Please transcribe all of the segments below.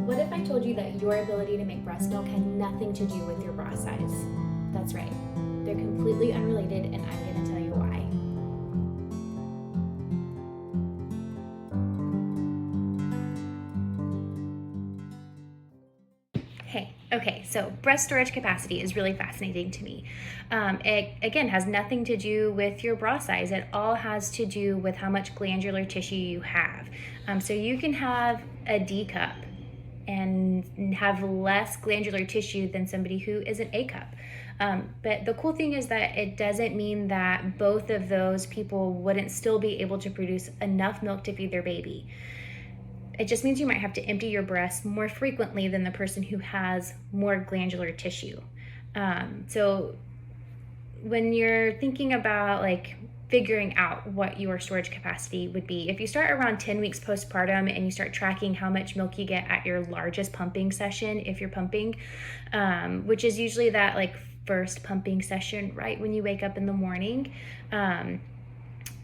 What if I told you that your ability to make breast milk had nothing to do with your bra size? That's right. They're completely unrelated, and I'm going to tell you why. Hey, okay, so breast storage capacity is really fascinating to me. It, again, has nothing to do with your bra size. It all has to do with how much glandular tissue you have. So you can have a D cup and have less glandular tissue than somebody who is an A cup. But the cool thing is that it doesn't mean that both of those people wouldn't still be able to produce enough milk to feed their baby. It just means you might have to empty your breast more frequently than the person who has more glandular tissue. So when you're thinking about like figuring out what your storage capacity would be, if you start around 10 weeks postpartum and you start tracking how much milk you get at your largest pumping session, if you're pumping, which is usually that like first pumping session right when you wake up in the morning,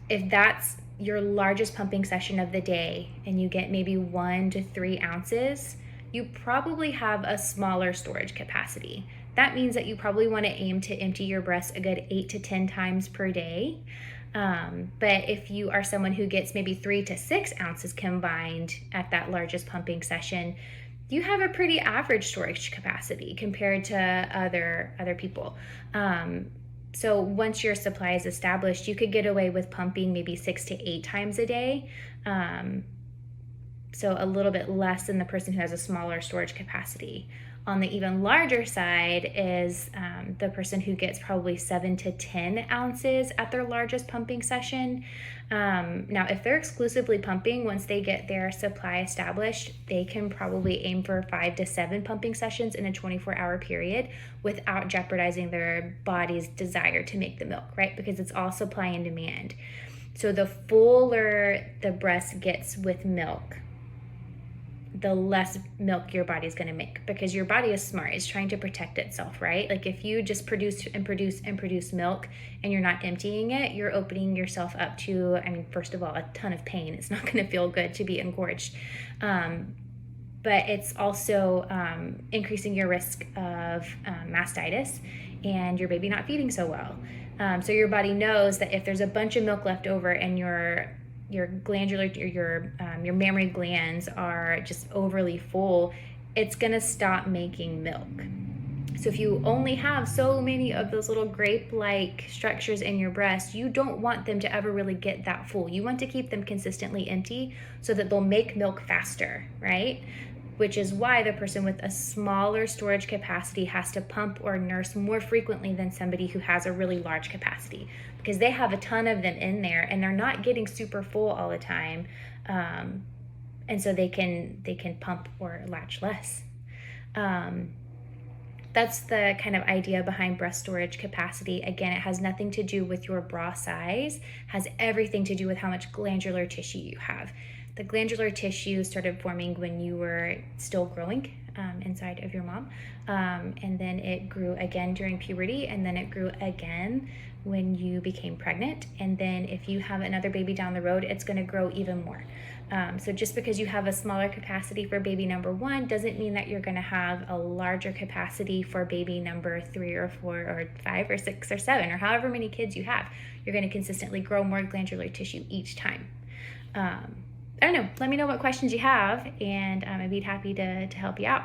if that's your largest pumping session of the day and you get maybe 1 to 3 ounces, you probably have a smaller storage capacity. That means that you probably want to aim to empty your breast a good 8 to 10 times per day. But if you are someone who gets maybe 3 to 6 ounces combined at that largest pumping session, you have a pretty average storage capacity compared to other people. So once your supply is established, you could get away with pumping maybe 6 to 8 times a day. So a little bit less than the person who has a smaller storage capacity. On the even larger side is the person who gets probably 7 to 10 ounces at their largest pumping session. Now, if they're exclusively pumping, once they get their supply established, they can probably aim for 5 to 7 pumping sessions in a 24-hour period without jeopardizing their body's desire to make the milk, right? Because it's all supply and demand. So the fuller the breast gets with milk, the less milk your body's going to make, because your body is smart. It's trying to protect itself, right? Like if you just produce and produce and produce milk and you're not emptying it, you're opening yourself up to, I mean, first of all, a ton of pain. It's not going to feel good to be engorged. But it's also increasing your risk of mastitis and your baby not feeding so well. So your body knows that if there's a bunch of milk left over and your glandular, your mammary glands are just overly full, it's gonna stop making milk. So if you only have so many of those little grape-like structures in your breast, you don't want them to ever really get that full. You want to keep them consistently empty so that they'll make milk faster, right? Which is why the person with a smaller storage capacity has to pump or nurse more frequently than somebody who has a really large capacity, because they have a ton of them in there and they're not getting super full all the time. And so they can pump or latch less. That's the kind of idea behind breast storage capacity. Again, it has nothing to do with your bra size, has everything to do with how much glandular tissue you have. The glandular tissue started forming when you were still growing inside of your mom. And then it grew again during puberty, and then it grew again when you became pregnant. And then if you have another baby down the road, it's gonna grow even more. So just because you have a smaller capacity for baby number 1 doesn't mean that you're gonna have a larger capacity for baby number 3 or 4 or 5 or 6 or 7 or however many kids you have. You're gonna consistently grow more glandular tissue each time. I don't know, let me know what questions you have, and I'd be happy to help you out.